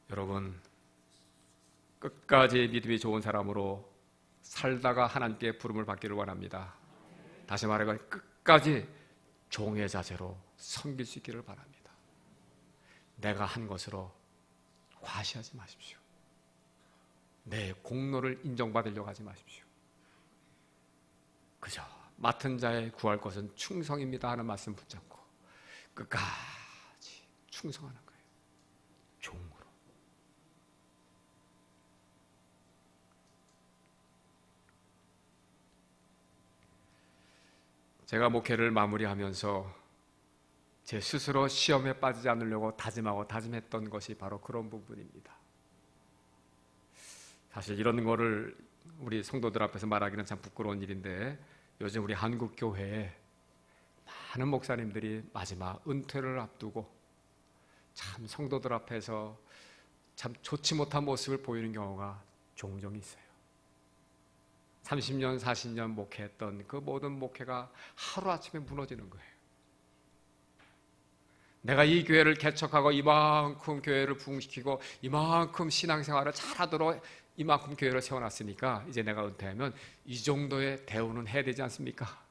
여러분, 끝까지 믿음이 좋은 사람으로 살다가 하나님께 부름을 받기를 원합니다. 다시 말하면 끝까지 종의 자세로 섬길 수 있기를 바랍니다. 내가 한 것으로 과시하지 마십시오. 내 공로를 인정받으려고 하지 마십시오. 그저 맡은 자의 구할 것은 충성입니다 하는 말씀 붙잡고 끝까지 충성하는 거예요. 종으로. 제가 목회를 마무리하면서 제 스스로 시험에 빠지지 않으려고 다짐하고 다짐했던 것이 바로 그런 부분입니다. 사실 이런 거를 우리 성도들 앞에서 말하기는 참 부끄러운 일인데, 요즘 우리 한국 교회에 많은 목사님들이 마지막 은퇴를 앞두고 참 성도들 앞에서 참 좋지 못한 모습을 보이는 경우가 종종 있어요. 30년, 40년 목회했던 그 모든 목회가 하루아침에 무너지는 거예요. 내가 이 교회를 개척하고 이만큼 교회를 부흥시키고 이만큼 신앙생활을 잘하도록 이만큼 교회를 세워놨으니까 이제 내가 은퇴하면 이 정도의 대우는 해야 되지 않습니까?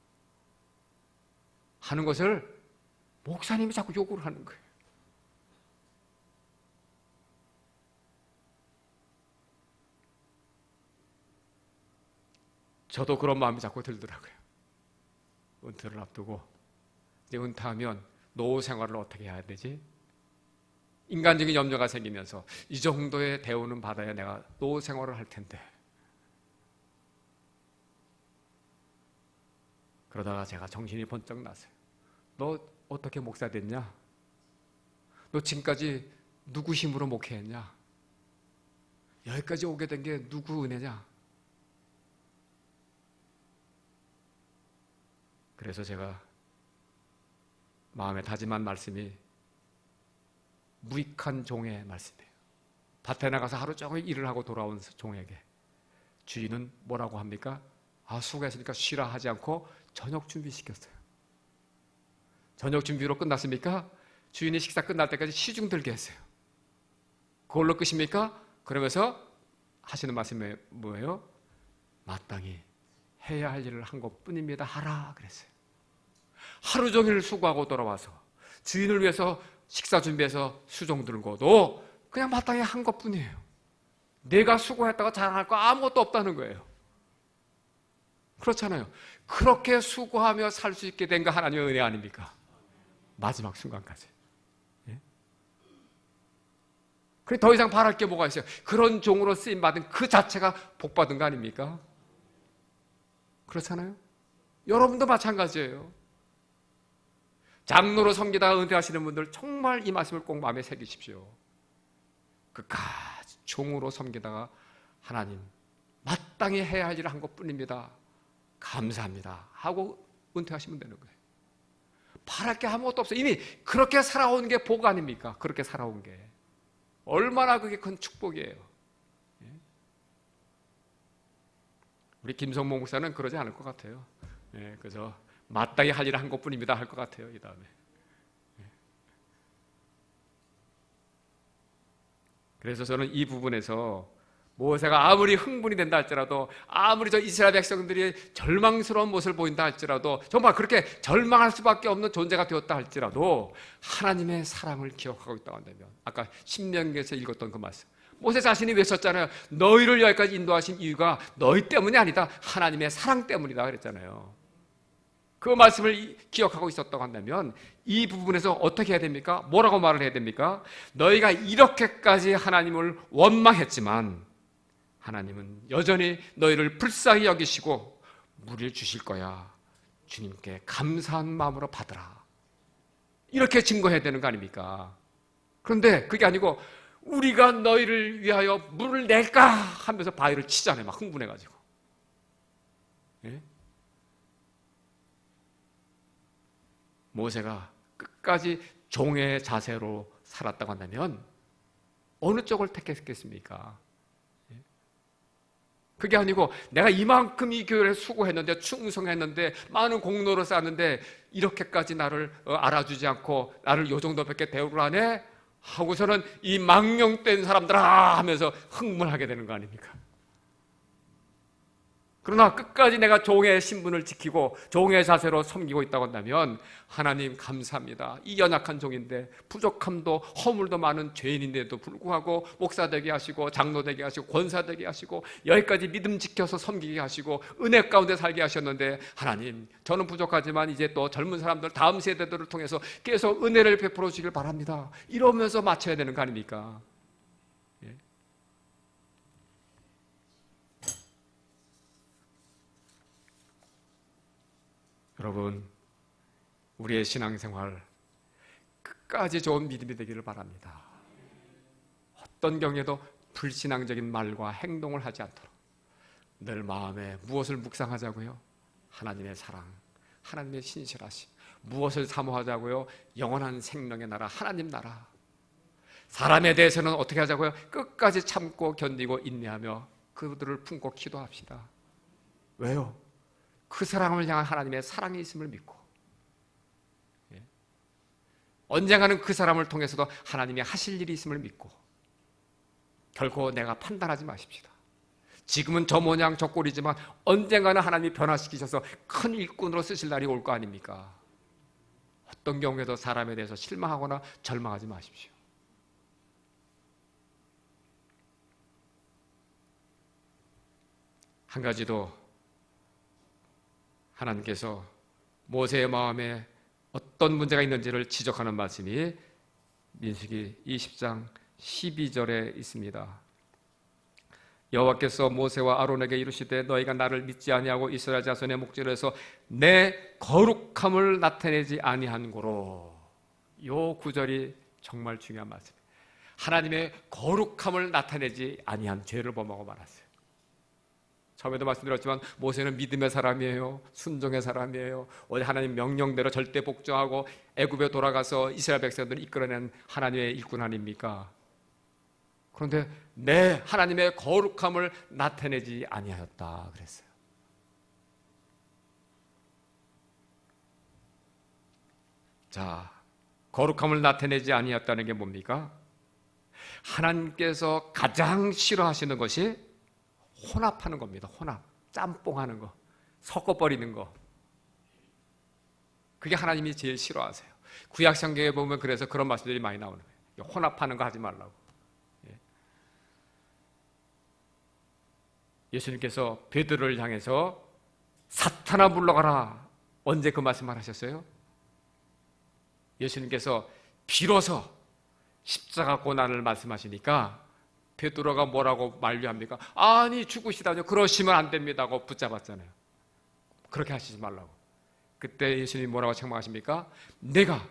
하는 것을 목사님이 자꾸 요구를 하는 거예요. 저도 그런 마음이 자꾸 들더라고요. 은퇴를 앞두고 이제 은퇴하면 노후 생활을 어떻게 해야 되지? 인간적인 염려가 생기면서 이 정도의 대우는 받아야 내가 노후 생활을 할 텐데. 그러다가 제가 정신이 번쩍 났어요. 너 어떻게 목사 됐냐? 너 지금까지 누구 힘으로 목회했냐? 여기까지 오게 된 게 누구 은혜냐? 그래서 제가 마음에 다짐한 말씀이 무익한 종의 말씀이에요. 밭에 나가서 하루 종일 일을 하고 돌아온 종에게 주인은 뭐라고 합니까? 수고했으니까 쉬라 하지 않고 저녁 준비시켰어요. 저녁 준비로 끝났습니까? 주인이 식사 끝날 때까지 시중 들게 했어요. 그걸로 끝입니까? 그러면서 하시는 말씀이 뭐예요? 마땅히 해야 할 일을 한 것뿐입니다. 하라 그랬어요. 하루 종일 수고하고 돌아와서 주인을 위해서 식사 준비해서 수종 들고도 그냥 마땅히 한 것뿐이에요. 내가 수고했다고 자랑할 거 아무것도 없다는 거예요. 그렇잖아요. 그렇게 수고하며 살 수 있게 된 거 하나님의 은혜 아닙니까? 마지막 순간까지. 예? 그래 더 이상 바랄 게 뭐가 있어요? 그런 종으로 쓰임 받은 그 자체가 복 받은 거 아닙니까? 그렇잖아요. 여러분도 마찬가지예요. 장로로 섬기다가 은퇴하시는 분들 정말 이 말씀을 꼭 마음에 새기십시오. 끝까지 종으로 섬기다가 하나님 마땅히 해야 할 일을 한 것뿐입니다. 감사합니다 하고 은퇴하시면 되는 거예요. 바랄 게 아무것도 없어요. 이미 그렇게 살아온 게 복 아닙니까? 그렇게 살아온 게 얼마나 그게 큰 축복이에요. 우리 김성모 목사는 그러지 않을 것 같아요. 그래서 마땅히 할 일을 한 것뿐입니다 할 것 같아요. 이 다음에. 그래서 저는 이 부분에서 모세가 아무리 흥분이 된다 할지라도, 아무리 저 이스라엘 백성들이 절망스러운 모습을 보인다 할지라도, 정말 그렇게 절망할 수밖에 없는 존재가 되었다 할지라도 하나님의 사랑을 기억하고 있다고 한다면, 아까 신명기에서 읽었던 그 말씀, 모세 자신이 외쳤잖아요. 너희를 여기까지 인도하신 이유가 너희 때문이 아니다, 하나님의 사랑 때문이다 그랬잖아요. 그 말씀을 기억하고 있었다고 한다면 이 부분에서 어떻게 해야 됩니까? 뭐라고 말을 해야 됩니까? 너희가 이렇게까지 하나님을 원망했지만 하나님은 여전히 너희를 불쌍히 여기시고 물을 주실 거야. 주님께 감사한 마음으로 받으라. 이렇게 증거해야 되는 거 아닙니까? 그런데 그게 아니고 우리가 너희를 위하여 물을 낼까 하면서 바위를 치잖아요. 막 흥분해가지고. 예? 모세가 끝까지 종의 자세로 살았다고 한다면 어느 쪽을 택했겠습니까? 그게 아니고 내가 이만큼 이 교회를 수고했는데, 충성했는데, 많은 공로를 쌓았는데 이렇게까지 나를 알아주지 않고 나를 요 정도밖에 대우를 안 해? 하고서는 이 망령된 사람들아 하면서 흥분하게 되는 거 아닙니까? 그러나 끝까지 내가 종의 신분을 지키고 종의 자세로 섬기고 있다고 한다면 하나님 감사합니다. 이 연약한 종인데, 부족함도 허물도 많은 죄인인데도 불구하고 목사 되게 하시고 장로 되게 하시고 권사 되게 하시고 여기까지 믿음 지켜서 섬기게 하시고 은혜 가운데 살게 하셨는데, 하나님 저는 부족하지만 이제 또 젊은 사람들, 다음 세대들을 통해서 계속 은혜를 베풀어 주시길 바랍니다. 이러면서 맞춰야 되는 거 아닙니까? 여러분, 우리의 신앙생활, 끝까지 좋은 믿음이 되기를 바랍니다. 어떤 경우에도 불신앙적인 말과 행동을 하지 않도록 늘 마음에 무엇을 묵상하자고요? 하나님의 사랑, 하나님의 신실하심. 무엇을 사모하자고요? 영원한 생명의 나라, 하나님 나라. 사람에 대해서는 어떻게 하자고요? 끝까지 참고 견디고 인내하며 그들을 품고 기도합시다. 왜요? 그 사람을 향한 하나님의 사랑이 있음을 믿고, 언젠가는 그 사람을 통해서도 하나님이 하실 일이 있음을 믿고, 결코 내가 판단하지 마십시다. 지금은 저 모양 저 꼴이지만 언젠가는 하나님이 변화시키셔서 큰 일꾼으로 쓰실 날이 올 거 아닙니까? 어떤 경우에도 사람에 대해서 실망하거나 절망하지 마십시오. 한 가지도 하나님께서 모세의 마음에 어떤 문제가 있는지를 지적하는 말씀이 민수기 20장 12절에 있습니다. 여호와께서 모세와 아론에게 이르시되 너희가 나를 믿지 아니하고 이스라엘 자손의 목전에서 내 거룩함을 나타내지 아니한 고로. 요 구절이 정말 중요한 말씀이에요. 하나님의 거룩함을 나타내지 아니한 죄를 범하고 말았어요. 처음에도 말씀드렸지만 모세는 믿음의 사람이에요. 순종의 사람이에요. 어제 하나님 명령대로 절대 복종하고 애굽에 돌아가서 이스라엘 백성들을 이끌어낸 하나님의 일꾼 아닙니까? 그런데 내 하나님의 거룩함을 나타내지 아니하였다 그랬어요. 자, 거룩함을 나타내지 아니하였다는 게 뭡니까? 하나님께서 가장 싫어하시는 것이 혼합하는 겁니다. 혼합, 짬뽕하는 거, 섞어버리는 거. 그게 하나님이 제일 싫어하세요. 구약 성경에 보면 그래서 그런 말씀들이 많이 나오는 거예요. 혼합하는 거 하지 말라고. 예수님께서 베드로를 향해서 사탄아 물러가라. 언제 그 말씀을 하셨어요? 예수님께서 비로소 십자가 고난을 말씀하시니까 베드로가 뭐라고 만류합니까? 아니 죽으시다뇨. 그러시면 안 됩니다 하고 붙잡았잖아요. 그렇게 하시지 말라고. 그때 예수님이 뭐라고 책망하십니까? 내가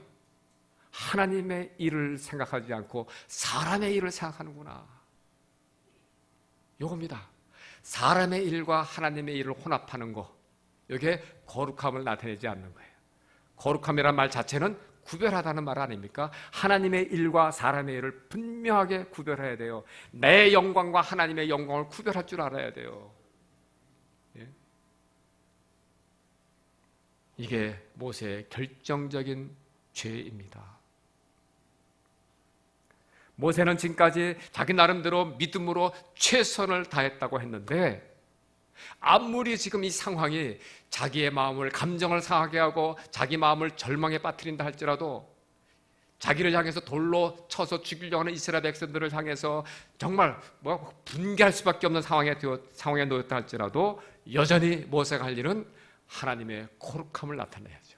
하나님의 일을 생각하지 않고 사람의 일을 생각하는구나. 요겁니다. 사람의 일과 하나님의 일을 혼합하는 거, 이게 거룩함을 나타내지 않는 거예요. 거룩함이란 말 자체는 구별하다는 말 아닙니까? 하나님의 일과 사람의 일을 분명하게 구별해야 돼요. 내 영광과 하나님의 영광을 구별할 줄 알아야 돼요. 예? 이게 모세의 결정적인 죄입니다. 모세는 지금까지 자기 나름대로 믿음으로 최선을 다했다고 했는데, 아무리 지금 이 상황이 자기의 마음을, 감정을 상하게 하고 자기 마음을 절망에 빠뜨린다 할지라도, 자기를 향해서 돌로 쳐서 죽이려고 하는 이스라엘 백성들을 향해서 정말 분개할 수밖에 없는 상황에 놓였다 할지라도 여전히 모세가 할 일은 하나님의 거룩함을 나타내야죠.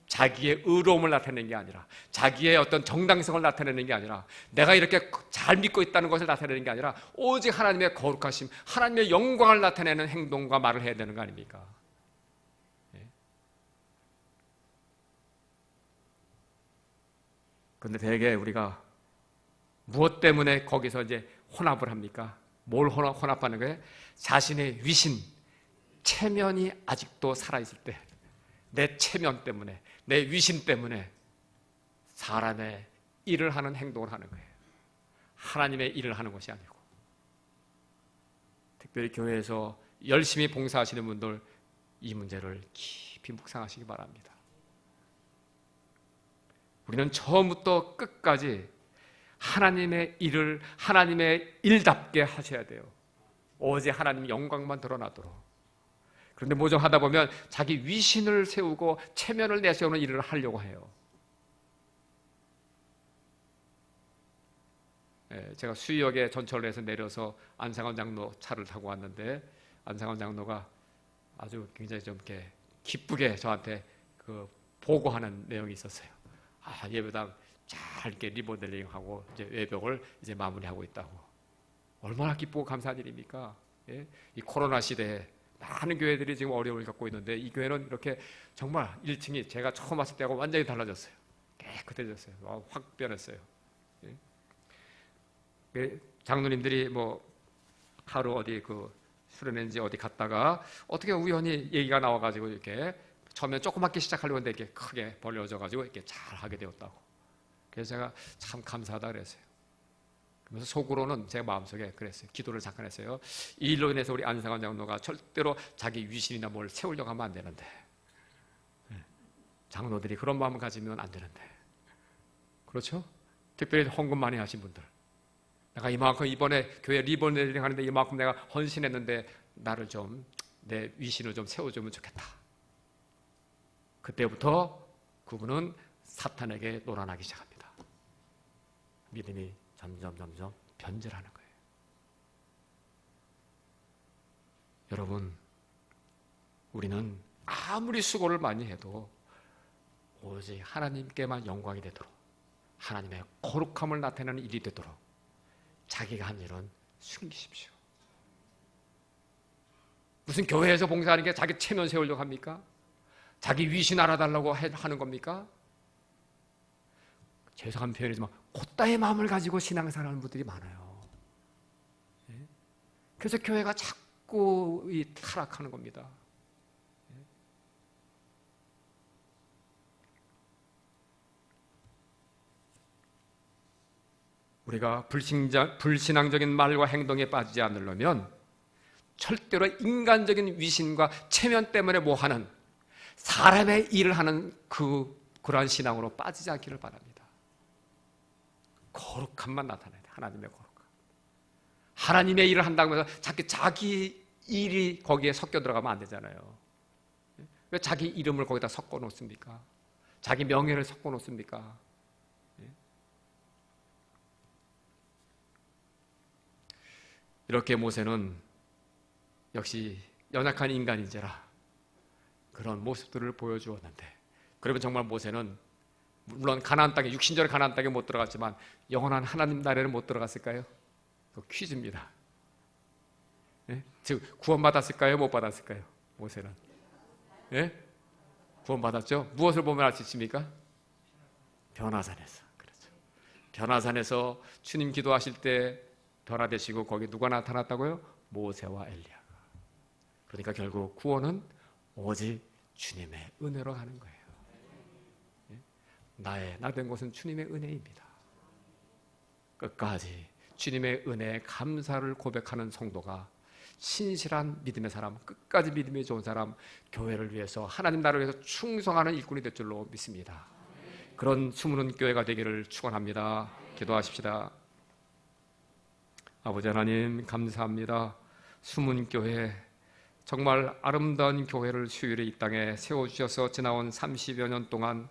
자기의 의로움을 나타내는 게 아니라, 자기의 어떤 정당성을 나타내는 게 아니라, 내가 이렇게 잘 믿고 있다는 것을 나타내는 게 아니라 오직 하나님의 거룩하심, 하나님의 영광을 나타내는 행동과 말을 해야 되는 거 아닙니까? 그런데 대개 우리가 무엇 때문에 거기서 이제 혼합을 합니까? 뭘 혼합하는 거예요? 자신의 위신, 체면이 아직도 살아있을 때, 내 체면 때문에, 내 위신 때문에 사람의 일을 하는 행동을 하는 거예요. 하나님의 일을 하는 것이 아니고. 특별히 교회에서 열심히 봉사하시는 분들, 이 문제를 깊이 묵상하시기 바랍니다. 우리는 처음부터 끝까지 하나님의 일을 하나님의 일답게 하셔야 돼요. 오직 하나님 영광만 드러나도록. 그런데 모정하다 보면 자기 위신을 세우고 체면을 내세우는 일을 하려고 해요. 제가 수의역에 전철을 해서 내려서 안상원 장로 차를 타고 왔는데, 안상원 장로가 아주 굉장히 좀 이렇게 기쁘게 저한테 그 보고하는 내용이 있었어요. 예배당 잘 이렇게 리모델링하고 이제 외벽을 이제 마무리하고 있다고. 얼마나 기쁘고 감사한 일입니까? 이 코로나 시대에 많은 교회들이 지금 어려움을 겪고 있는데, 이 교회는 이렇게 정말 1층이 제가 처음 왔을 때하고 완전히 달라졌어요. 깨끗해졌어요. 확 변했어요. 장로님들이 뭐 하루 어디 수련회인지 어디 갔다가 어떻게 우연히 얘기가 나와가지고 이렇게 처음에 조그맣게 시작하려고 했는데 이렇게 크게 벌려져가지고 이렇게 잘 하게 되었다고. 그래서 제가 참 감사하다 그랬어요. 그래서 속으로는 제 마음속에 그랬어요. 기도를 잠깐 했어요. 이 일로 인해서 우리 안상환 장로가 절대로 자기 위신이나 뭘 세우려고 하면 안 되는데, 장로들이 그런 마음을 가지면 안 되는데, 그렇죠? 특별히 헌금 많이 하신 분들, 내가 이만큼 이번에 교회 리버네링 하는데 이만큼 내가 헌신했는데 나를 좀, 내 위신을 좀 세워주면 좋겠다. 그때부터 그분은 사탄에게 노란하기 시작합니다. 믿음이 점점 변질하는 거예요. 여러분, 우리는 아무리 수고를 많이 해도 오직 하나님께만 영광이 되도록, 하나님의 거룩함을 나타내는 일이 되도록 자기가 한 일은 숨기십시오. 무슨 교회에서 봉사하는 게 자기 체면 세우려고 합니까? 자기 위신 알아달라고 하는 겁니까? 죄송한 표현이지만 곧다의 마음을 가지고 신앙생활하는 분들이 많아요. 그래서 교회가 자꾸 타락하는 겁니다. 우리가 불신앙적인 말과 행동에 빠지지 않으려면 절대로 인간적인 위신과 체면 때문에 뭐하는 사람의 일을 하는 그러한 신앙으로 빠지지 않기를 바랍니다. 거룩함만 나타나야 돼. 하나님의 거룩함. 하나님의 일을 한다고 해서 자기 일이 거기에 섞여 들어가면 안 되잖아요. 왜 자기 이름을 거기다 섞어 놓습니까? 자기 명예를 섞어 놓습니까? 이렇게 모세는 역시 연약한 인간인지라 그런 모습들을 보여주었는데, 그러면 정말 모세는 물론 가나안 땅에, 육신적으로 가나안 땅에 못 들어갔지만 영원한 하나님 나라에는 못 들어갔을까요? 그 퀴즈입니다. 즉 구원받았을까요? 못 받았을까요? 모세는 구원받았죠. 무엇을 보면 알 수 있습니까? 변화산에서. 그렇죠. 변화산에서 주님 기도하실 때 변화되시고 거기 누가 나타났다고요? 모세와 엘리야가. 그러니까 결국 구원은 오직 주님의 은혜로 가는 거예요. 나 된 것은 주님의 은혜입니다. 끝까지 주님의 은혜에 감사를 고백하는 성도가 신실한 믿음의 사람, 끝까지 믿음이 좋은 사람, 교회를 위해서, 하나님 나라를 위해서 충성하는 일꾼이 될 줄로 믿습니다. 그런 숨은 교회가 되기를 축원합니다. 기도하십시다. 아버지 하나님 감사합니다. 숨은 교회, 정말 아름다운 교회를 수요일에 이 땅에 세워주셔서 지나온 30여 년 동안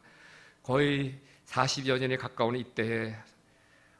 거의 40여 년에 가까운 이때에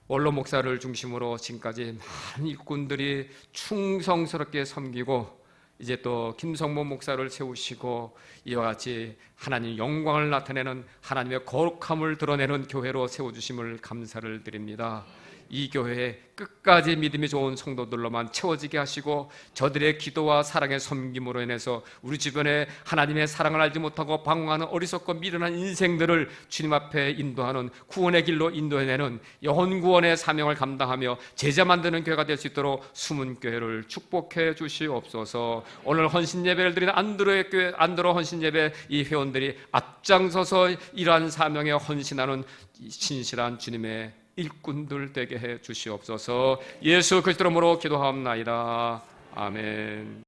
원로 목사를 중심으로 지금까지 많은 일꾼들이 충성스럽게 섬기고, 이제 또 김성모 목사를 세우시고 이와 같이 하나님 영광을 나타내는, 하나님의 거룩함을 드러내는 교회로 세워주심을 감사를 드립니다. 이 교회에 끝까지 믿음이 좋은 성도들로만 채워지게 하시고, 저들의 기도와 사랑의 섬김으로 인해서 우리 주변에 하나님의 사랑을 알지 못하고 방황하는 어리석고 미련한 인생들을 주님 앞에 인도하는, 구원의 길로 인도해내는 영혼 구원의 사명을 감당하며 제자 만드는 교회가 될 수 있도록 숨은 교회를 축복해 주시옵소서. 오늘 헌신 예배를 드리는 안드로의 교회, 안드로 헌신 예배 이 회원들이 앞장서서 이러한 사명에 헌신하는 신실한 주님의 일꾼들 되게 해 주시옵소서. 예수 그리스도 이름으로 기도하옵나이다. 아멘.